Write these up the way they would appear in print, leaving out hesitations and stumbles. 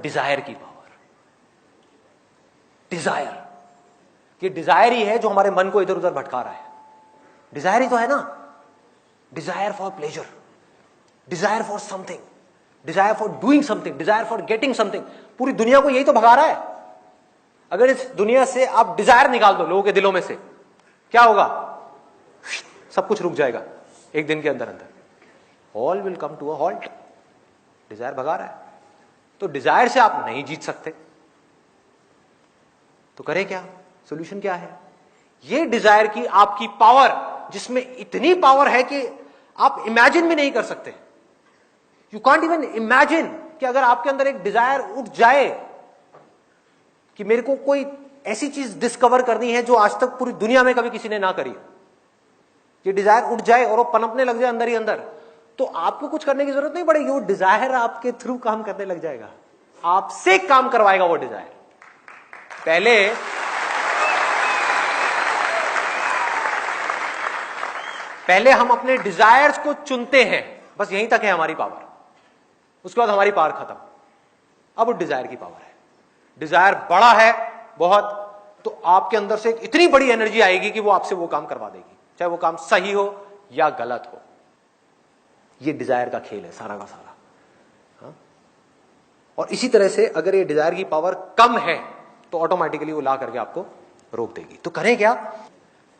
Dzire की power. Dzire, ये Dzire ही है जो हमारे मन को इधर उधर भटका रहा है। डिजायर ही तो है ना, desire for pleasure, desire for something, desire for doing something, desire for getting something. पूरी दुनिया को यही तो भगा रहा है। अगर इस दुनिया से आप डिजायर निकाल दो लोगों के दिलों में से, क्या होगा? सब कुछ रुक जाएगा एक दिन के अंदर अंदर। All will come to a halt. Desire भगा रहा है। तो डिजायर से आप नहीं जीत सकते, तो करें क्या? सॉल्यूशन क्या है? ये डिजायर की आपकी पावर, जिसमें इतनी पावर है कि आप इमेजिन भी नहीं कर सकते। यू कांट इवन इमेजिन कि अगर आपके अंदर एक डिजायर उठ जाए कि मेरे को कोई ऐसी चीज डिस्कवर करनी है जो आज तक पूरी दुनिया में कभी किसी ने ना करी, ये डिजायर उठ जाए और वो पनपने लग जाए अंदर ही अंदर, तो आपको कुछ करने की जरूरत नहीं पड़ेगी। वो डिजायर आपके थ्रू काम करने लग जाएगा, आपसे काम करवाएगा वो डिजायर। पहले हम अपने डिजायर्स को चुनते हैं, बस यहीं तक है हमारी पावर। उसके बाद हमारी पावर खत्म। अब वो डिजायर की पावर है। डिजायर बड़ा है बहुत, तो आपके अंदर से एक इतनी बड़ी एनर्जी आएगी कि वो आपसे वो काम करवा देगी, चाहे वो काम सही हो या गलत हो। ये डिजायर का खेल है सारा का सारा। हाँ? और इसी तरह से अगर ये डिजायर की पावर कम है तो ऑटोमेटिकली वो ला करके आपको रोक देगी। तो करें क्या?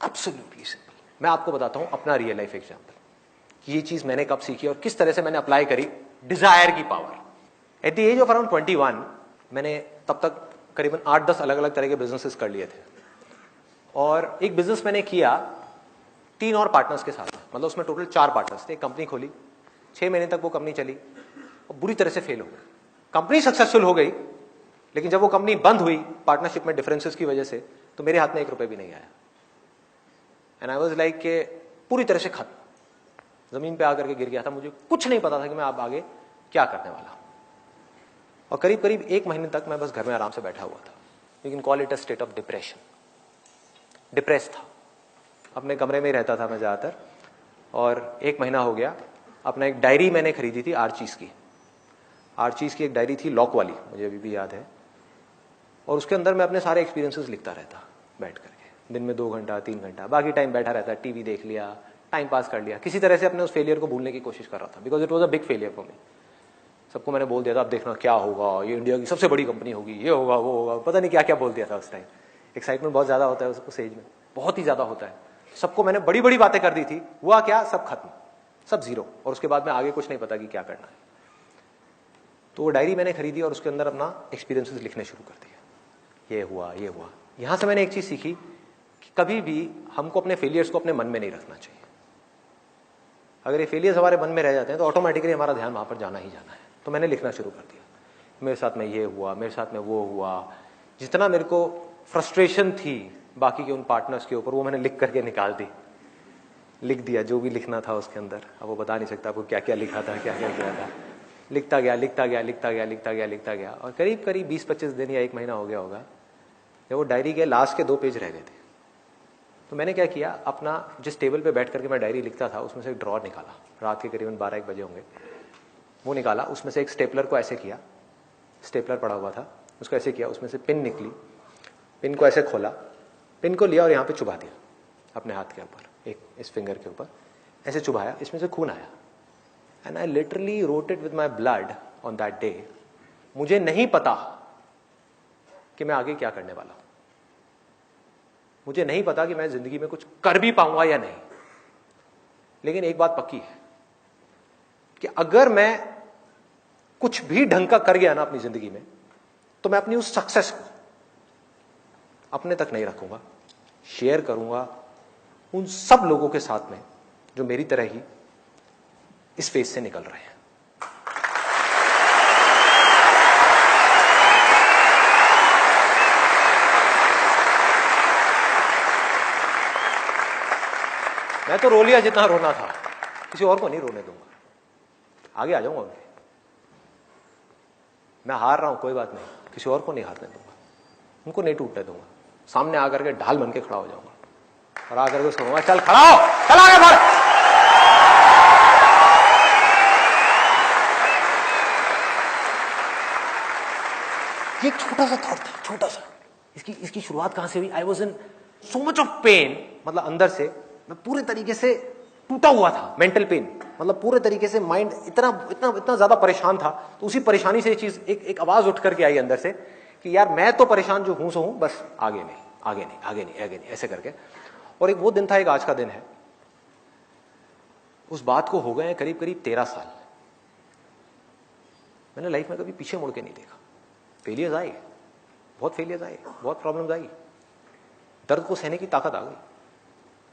Absolutely simple. मैं आपको बताता हूं अपना रियल लाइफ एग्जांपल कि ये चीज मैंने कब सीखी और किस तरह से मैंने अप्लाई करी डिजायर की power. At the age of around 21 मैंने तब तक करीबन 8-10 अलग अलग तरह के बिजनेसेस कर लिए थे। और एक बिजनेस मैंने किया 3 और पार्टनर्स के साथ में, मतलब उसमें टोटल 4 पार्टनर्स थे। एक कंपनी खोली, 6 महीने तक वो कंपनी चली और बुरी तरह से फेल हो गई। कंपनी सक्सेसफुल हो गई, लेकिन जब वो कंपनी बंद हुई पार्टनरशिप में डिफरेंसेस की वजह से, तो मेरे हाथ में 1 रुपए भी नहीं आया। एंड आई वाज लाइक के पूरी तरह से खत्म, जमीन पे आकर के गिर गया था। मुझे कुछ नहीं पता था कि मैं अब आगे क्या करने वाला हूं। और करीब करीब 1 महीने तक मैं बस घर में आराम से बैठा हुआ था। You can call it a state of depression. Depress था, अपने कमरे में ही रहता था मैं ज्यादातर। और 1 महीना हो गया। अपना एक डायरी मैंने खरीदी थी आर्चीज की। आर्चीज की एक डायरी थी, लॉक वाली, मुझे अभी भी याद है। और उसके अंदर मैं अपने सारे एक्सपीरियंसेस लिखता रहता बैठ करके, दिन में 2 घंटा 3 घंटा। बाकी टाइम बैठा रहता, टीवी देख लिया, टाइम पास कर लिया, किसी तरह से अपने उस फेलियर को भूलने की कोशिश कर रहा था, because it was a big failure for me. सबको मैंने बोल दिया था अब देखना क्या होगा, ये इंडिया की सबसे बड़ी कंपनी होगी, ये होगा वो होगा, पता नहीं क्या क्या बोल दिया था उस टाइम। एक्साइटमेंट बहुत ज्यादा होता है उस एज में, बहुत ही ज्यादा होता है। सबको मैंने बड़ी बड़ी बातें कर दी थी। हुआ क्या? सब खत्म, सब जीरो। और उसके बाद में आगे कुछ नहीं पता कि क्या करना है। तो वो डायरी मैंने खरीदी और उसके अंदर अपना एक्सपीरियंसेस लिखने शुरू कर दिया। ये हुआ, ये हुआ। यहां से मैंने एक चीज सीखी कि कभी भी हमको अपने फेलियर्स को अपने मन में नहीं रखना चाहिए। अगर ये फेलियर्स हमारे मन में रह जाते हैं तो ऑटोमेटिकली हमारा ध्यान वहां पर जाना ही जाना है। तो मैंने लिखना शुरू कर दिया, मेरे साथ में ये हुआ, मेरे साथ में वो हुआ। जितना मेरे को फ्रस्ट्रेशन थी बाकी के उन पार्टनर्स के ऊपर, वो मैंने लिख करके निकाल दी, लिख दिया जो भी लिखना था उसके अंदर। अब वो बता नहीं सकता आपको क्या क्या लिखा था, क्या क्या किया था। लिखता गया, लिखता गया, लिखता गया, लिखता गया, लिखता गया। और करीब करीब 20-25 दिन या 1 महीना हो गया होगा, जब वो डायरी के लास्ट के 2 पेज रह गए थे। तो मैंने क्या किया, अपना जिस टेबल पे बैठ करके मैं डायरी लिखता था उसमें से एक ड्रॉर निकाला, रात के करीबन 12-1 बजे होंगे। वो निकाला, उसमें से एक स्टेपलर को ऐसे किया, स्टेपलर पड़ा हुआ था, उसको ऐसे किया, उसमें से पिन निकली, पिन को ऐसे खोला, पिन को लिया और यहाँ पे चुभा दिया अपने हाथ के ऊपर, एक इस फिंगर के ऊपर ऐसे चुभाया, इसमें से खून आया। And I literally wrote it with my blood on that day. मुझे नहीं पता कि मैं आगे क्या करने वाला हूं, मुझे नहीं पता कि मैं जिंदगी में कुछ कर भी पाऊंगा या नहीं। लेकिन एक बात पक्की है कि अगर मैं कुछ भी ढंग का कर गया ना अपनी जिंदगी में, तो मैं अपनी उस सक्सेस को अपने तक नहीं रखूंगा, शेयर करूंगा उन सब लोगों के साथ में जो मेरी तरह ही इस फेज से निकल रहे हैं। मैं तो रो लिया जितना रोना था, किसी और को नहीं रोने दूंगा, आगे आ जाऊंगा उनके। मैं हार रहा हूं कोई बात नहीं, किसी और को नहीं हारने दूंगा, उनको नहीं टूटने दूंगा। सामने आकर के ढाल बन के खड़ा हो जाऊंगा और आकर के उसको कहूंगा चल खड़ा हो, चल आगे बढ़। ये एक छोटा सा थॉट था, छोटा सा। इसकी शुरुआत कहां से हुई? I was in so much of pain, मतलब अंदर से मैं पूरे तरीके से टूटा हुआ था, मेंटल पेन, मतलब पूरे तरीके से माइंड इतना इतना इतना ज्यादा परेशान था। तो उसी परेशानी से ये चीज एक आवाज उठ करके आई अंदर से कि यार मैं तो परेशान जो हूं सो हूं, बस आगे नहीं, आगे नहीं, आगे नहीं, आगे नहीं, ऐसे करके। और एक वो दिन था, एक आज का दिन है। उस बात को हो गए करीब करीब 13 साल। मैंने लाइफ में कभी पीछे मुड़ के नहीं देखा। फेलियर्स आए, बहुत फेलियर्स आए, बहुत प्रॉब्लम्स आई, दर्द को सहने की ताकत आ गई,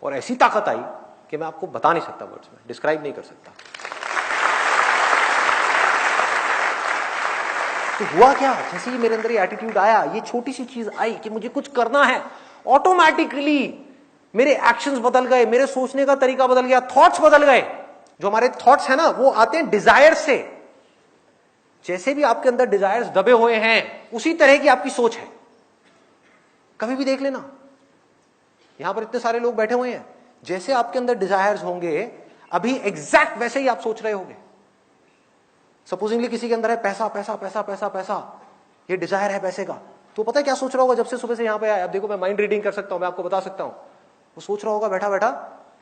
और ऐसी ताकत आई कि मैं आपको बता नहीं सकता, वर्ड्स में डिस्क्राइब नहीं कर सकता। तो हुआ क्या, जैसे ही मेरे अंदर ये एटीट्यूड आया, ये छोटी सी चीज आई कि मुझे कुछ करना है, ऑटोमेटिकली मेरे एक्शंस बदल गए, मेरे सोचने का तरीका बदल गया, थॉट्स बदल गए। जो हमारे थॉट्स है ना, वो आते हैं डिजायर से। जैसे भी आपके अंदर डिजायर्स दबे हुए हैं, उसी तरह की आपकी सोच है। कभी भी देख लेना, यहां पर इतने सारे लोग बैठे हुए हैं, जैसे आपके अंदर डिजायर्स होंगे, अभी एग्जैक्ट वैसे ही आप सोच रहे होंगे। सपोजिंगली किसी के अंदर है पैसा पैसा पैसा पैसा पैसा, ये डिजायर है पैसे का, तो पता है क्या सोच रहा होगा? जब से सुबह से यहां पे आया, अब देखो मैं माइंड रीडिंग कर सकता हूं, मैं आपको बता सकता हूं। वो सोच रहा होगा बैठा बैठा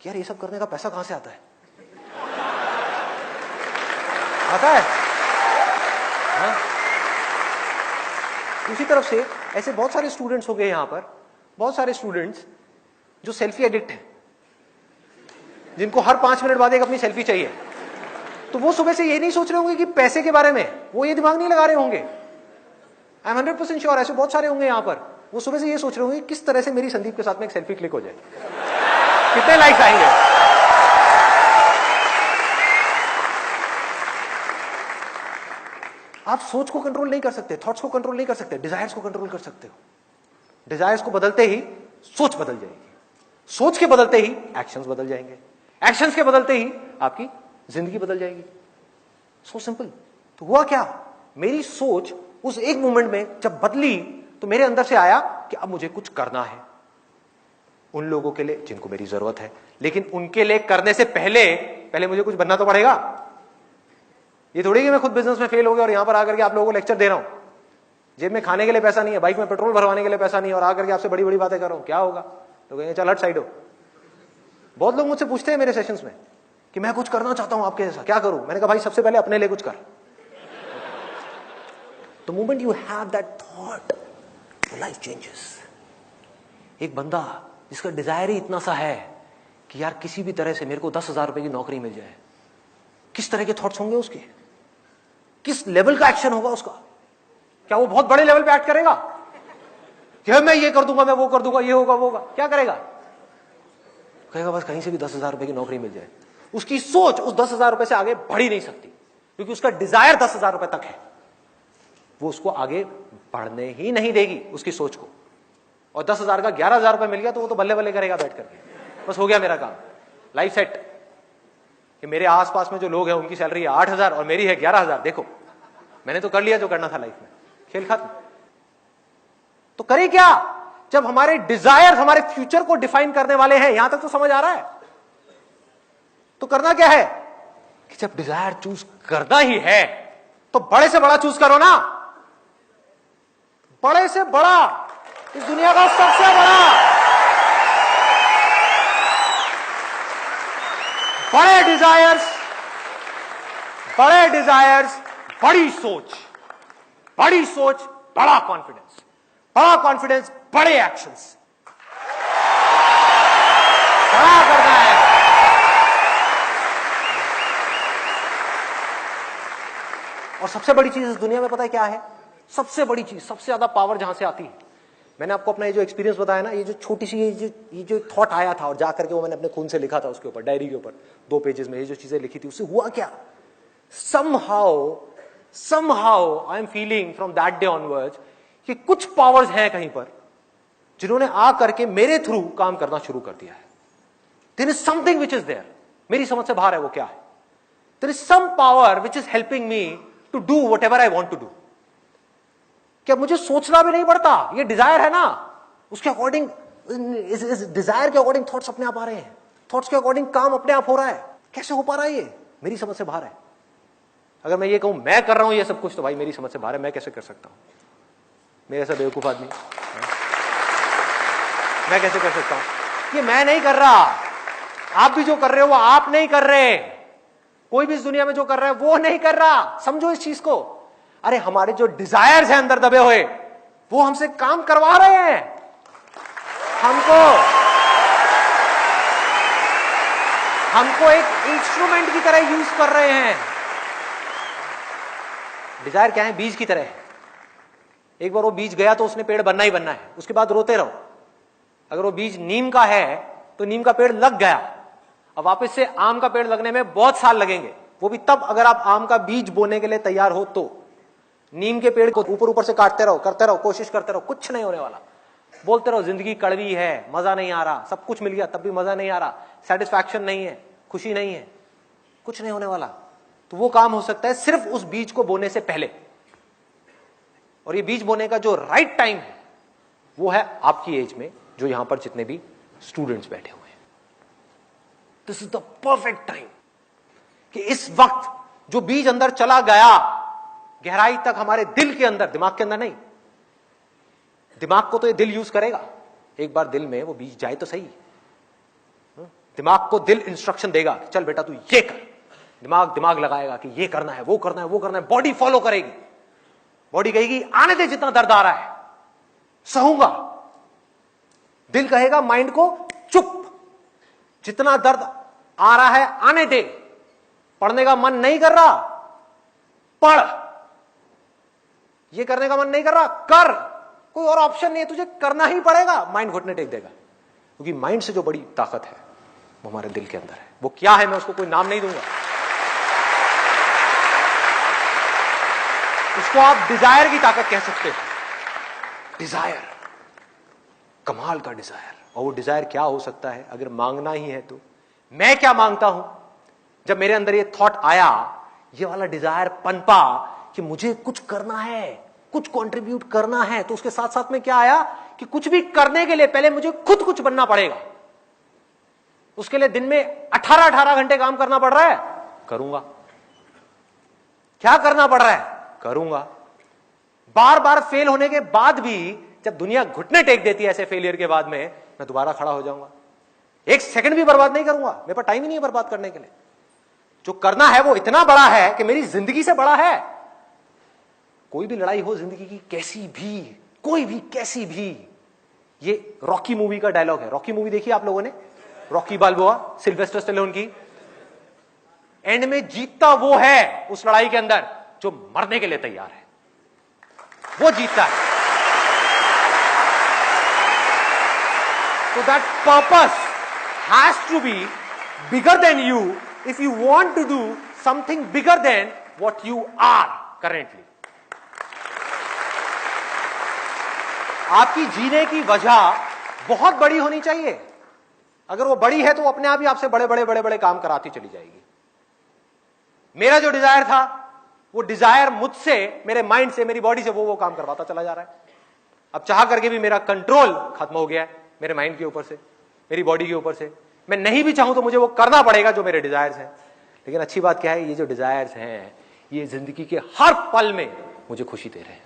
कि यार ये सब करने का पैसा कहां से आता है? आता है हाँ? उसी तरफ से ऐसे बहुत सारे स्टूडेंट्स हो गए यहां पर, बहुत सारे स्टूडेंट्स जो सेल्फी एडिक्ट हैं, जिनको हर 5 मिनट बाद एक अपनी सेल्फी चाहिए। तो वो सुबह से ये नहीं सोच रहे होंगे कि पैसे के बारे में, वो ये दिमाग नहीं लगा रहे होंगे। आई एम 100% श्योर ऐसे बहुत सारे होंगे यहां पर, वो सुबह से ये सोच रहे होंगे किस तरह से मेरी संदीप के साथ में एक सेल्फी क्लिक हो जाए, कितने लाइक्स आएंगे। आप सोच को कंट्रोल नहीं कर सकते, थॉट्स को कंट्रोल नहीं कर सकते, डिजायर्स को कंट्रोल कर सकते हो। डिजायर्स को बदलते ही सोच बदल जाएगी, सोच के बदलते ही एक्शंस बदल जाएंगे, एक्शंस के बदलते ही आपकी जिंदगी बदल जाएगी। So simple. तो हुआ क्या, मेरी सोच उस एक मोमेंट में जब बदली, तो मेरे अंदर से आया कि अब मुझे कुछ करना है उन लोगों के लिए जिनको मेरी जरूरत है, लेकिन उनके लिए करने से पहले मुझे कुछ बनना तो पड़ेगा। ये थोड़ी कि मैं खुद बिजनेस में फेल हो गया और यहां पर आकर के आप लोगों को लेक्चर दे रहा हूं, जेब में खाने के लिए पैसा नहीं है, बाइक में पेट्रोल भरवाने के लिए पैसा नहीं है, और आकर के आपसे बड़ी बड़ी बातें कर रहा हूं, क्या होगा? तो कहेंगे चल हट साइड हो। बहुत लोग मुझसे पूछते हैं मेरे सेशंस में कि मैं कुछ करना चाहता हूं आपके जैसा, क्या करूं? मैंने कहा भाई सबसे पहले अपने लिए कुछ कर। The moment you have that thought, your life changes. एक बंदा जिसका डिजायर ही इतना सा है कि यार किसी भी तरह से मेरे को 10,000 रुपए की नौकरी मिल जाए, किस तरह के थॉट्स होंगे उसके, किस लेवल का एक्शन होगा उसका? क्या वो बहुत बड़े लेवल पे एक्ट करेगा कि मैं ये कर दूंगा, मैं वो कर दूंगा, ये होगा वो होगा? क्या करेगा? कहेगा बस कहीं से भी 10,000 रुपए की नौकरी मिल जाए। उसकी सोच उस 10,000 रुपए से आगे बढ़ ही नहीं सकती, क्योंकि उसका डिजायर 10,000 रुपए तक है। वो उसको आगे बढ़ने ही नहीं देगी उसकी सोच को। और 10,000 का 11,000 रुपए मिल गया तो वो तो बल्ले बल्ले करेगा बैठ करके, बस हो गया मेरा काम, लाइफ सेट। कि मेरे आसपास में जो लोग हैं उनकी सैलरी है 8,000 और मेरी है 11,000, देखो मैंने तो कर लिया जो करना था लाइफ में, खेल खत्म। तो करें क्या जब हमारे डिजायर हमारे फ्यूचर को डिफाइन करने वाले हैं? यहां तक तो समझ आ रहा है। तो करना क्या है कि जब डिजायर चूज करना ही है तो बड़े से बड़ा चूज करो ना, बड़े से बड़ा, इस दुनिया का सबसे बड़ा, बड़े डिजायर्स, बड़ी सोच, बड़ी सोच, बड़ा कॉन्फिडेंस, बड़ा कॉन्फिडेंस, बड़े एक्शंस, बड़ा करना है। और सबसे बड़ी चीज इस दुनिया में पता है क्या है? सबसे बड़ी चीज, सबसे ज्यादा पावर जहां से आती है, मैंने आपको अपना ये जो एक्सपीरियंस बताया ना, ये जो छोटी सी ये जो थॉट आया था और जाकर के वो मैंने अपने खून से लिखा था उसके ऊपर, डायरी के ऊपर 2 पेजेस में ये जो चीजें लिखी थी, उससे हुआ क्या? somehow I am feeling from that day onwards कि कुछ पावर्स हैं कहीं पर जिन्होंने आ करके मेरे थ्रू काम करना शुरू कर दिया है। There is something which is there, मेरी समझ से बाहर है। वो क्या है? There is some power which is helping me to do whatever I want to do. क्या मुझे सोचना भी नहीं पड़ता? ये डिजायर है ना, उसके अकॉर्डिंग, इस डिजायर के अकॉर्डिंग थॉट्स अपने आप आ रहे हैं, थॉट्स के अकॉर्डिंग काम अपने आप हो रहा है। कैसे हो पा रहा है ये? मेरी समझ से बाहर है। अगर मैं ये कहूं मैं कर रहा हूं ये सब कुछ, तो भाई मेरी समझ से बाहर है, मैं कैसे कर सकता हूं? मेरे ऐसा बेवकूफ आदमी मैं कैसे कर सकता हूं? ये मैं नहीं कर रहा, आप भी जो कर रहे हो वो आप नहीं कर रहे, कोई भी इस दुनिया में जो कर रहा है वो नहीं कर रहा। समझो इस चीज को। अरे हमारे जो डिजायर्स हैं अंदर दबे हुए, वो हमसे काम करवा रहे हैं। हमको एक इंस्ट्रूमेंट की तरह यूज कर रहे हैं। डिजायर क्या है? बीज की तरह है। एक बार वो बीज गया तो उसने पेड़ बनना ही बनना है, उसके बाद रोते रहो। अगर वो बीज नीम का है तो नीम का पेड़ लग गया, अब वापस से आम का पेड़ लगने में बहुत साल लगेंगे, वो भी तब अगर आप आम का बीज बोने के लिए तैयार हो तो। नीम के पेड़ को ऊपर ऊपर से काटते रहो, करते रहो, कोशिश करते रहो, कुछ नहीं होने वाला। बोलते रहो जिंदगी कड़वी है, मजा नहीं आ रहा, सब कुछ मिल गया तब भी मजा नहीं आ रहा, सेटिस्फैक्शन नहीं है, खुशी नहीं है, कुछ नहीं होने वाला। तो वो काम हो सकता है सिर्फ उस बीज को बोने से पहले। और ये बीज बोने का जो राइट टाइम है वो है आपकी एज में, जो यहां पर जितने भी स्टूडेंट्स बैठे हुए हैं। This is the perfect time कि इस वक्त जो बीज अंदर चला गया गहराई तक, हमारे दिल के अंदर, दिमाग के अंदर नहीं, दिमाग को तो ये दिल यूज करेगा, एक बार दिल में वो बीज जाए तो सही। दिमाग को दिल इंस्ट्रक्शन देगा कि चल बेटा तू ये कर, दिमाग लगाएगा कि ये करना है, वो करना है, वो करना है, बॉडी फॉलो करेगी, बॉडी कहेगी आने दे जितना दर्द आ रहा है, सहूंगा। दिल कहेगा माइंड को चुप, जितना दर्द आ रहा है आने दे, पढ़ने का मन नहीं कर रहा पढ़, ये करने का मन नहीं कर रहा कर, कोई और ऑप्शन नहीं है, तुझे करना ही पड़ेगा। माइंड घुटने टेक देगा, क्योंकि माइंड से जो बड़ी ताकत है वो हमारे दिल के अंदर है। वो क्या है मैं उसको कोई नाम नहीं दूंगा, उसको आप डिजायर की ताकत कह सकते हैं। डिजायर, कमाल का डिजायर। और वो डिजायर क्या हो सकता है अगर मांगना ही है तो? मैं क्या मांगता हूं? जब मेरे अंदर ये थॉट आया, ये वाला डिजायर पनपा कि मुझे कुछ करना है, कुछ कंट्रीब्यूट करना है, तो उसके साथ साथ में क्या आया कि कुछ भी करने के लिए पहले मुझे खुद कुछ बनना पड़ेगा। उसके लिए दिन में 18 घंटे काम करना पड़ रहा है, करूंगा। क्या करना पड़ रहा है? करूंगा। बार बार फेल होने के बाद भी जब दुनिया घुटने टेक देती है ऐसे फेलियर के बाद में, मैं दोबारा खड़ा हो जाऊंगा। एक सेकंड भी बर्बाद नहीं करूंगा, मेरे पास टाइम ही नहीं है बर्बाद करने के लिए। जो करना है वो इतना बड़ा है कि मेरी जिंदगी से बड़ा है। कोई भी लड़ाई हो जिंदगी की, कैसी भी, कोई भी, कैसी भी, ये रॉकी मूवी का डायलॉग है। रॉकी मूवी देखी आप लोगों ने? रॉकी बाल्बोआ, सिल्वेस्टर स्टेलोन की। एंड में जीतता वो है उस लड़ाई के अंदर जो मरने के लिए तैयार है, वो जीतता है। So that purpose has to be bigger than you if you want to do something bigger than what you are currently. आपकी जीने की वजह बहुत बड़ी होनी चाहिए। अगर वो बड़ी है तो वो अपने आप ही आपसे बड़े बड़े बड़े बड़े काम कराती चली जाएगी। मेरा जो डिजायर था, वो डिजायर मुझसे, मेरे माइंड से, मेरी बॉडी से वो काम करवाता चला जा रहा है। अब चाह करके भी मेरा कंट्रोल खत्म हो गया है मेरे माइंड के ऊपर से, मेरी बॉडी के ऊपर से। मैं नहीं भी चाहूं तो मुझे वो करना पड़ेगा जो मेरे डिजायर्स हैं। लेकिन अच्छी बात क्या है, ये जो डिजायर्स हैं ये जिंदगी के हर पल में मुझे खुशी दे रहे हैं।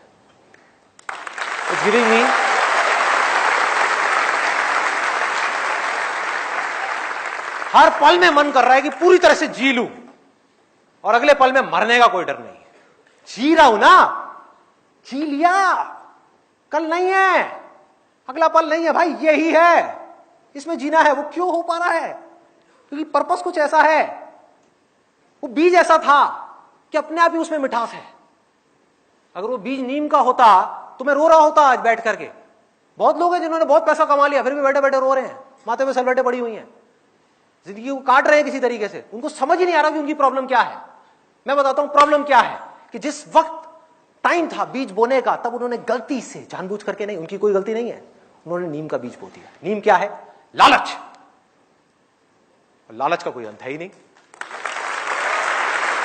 इट्स गिविंग मी, हर पल में मन कर रहा है कि पूरी तरह से जी लूं और अगले पल में मरने का कोई डर नहीं है। जी रहा हूं ना, जी लिया, कल नहीं है, अगला पल नहीं है भाई, यही है, इसमें जीना है। वो क्यों हो पा रहा है? क्योंकि पर्पस कुछ ऐसा है, वो बीज ऐसा था कि अपने आप ही उसमें मिठास है। अगर वो बीज नीम का होता तो मैं रो रहा होता आज बैठ करके। बहुत लोग हैं जिन्होंने बहुत पैसा कमा लिया फिर भी बैठे बैठे रो रहे हैं, माथे में सलवटें पड़ी हुई हैं, जिंदगी को काट रहे हैं किसी तरीके से। उनको समझ ही नहीं आ रहा कि उनकी प्रॉब्लम क्या है। मैं बताता हूं प्रॉब्लम क्या है, कि जिस वक्त टाइम था बीज बोने का, तब उन्होंने गलती से, जानबूझ करके नहीं, उनकी कोई गलती नहीं है, उन्होंने नीम का बीज बो दिया। नीम क्या है? लालच। लालच का कोई अंत है ही नहीं।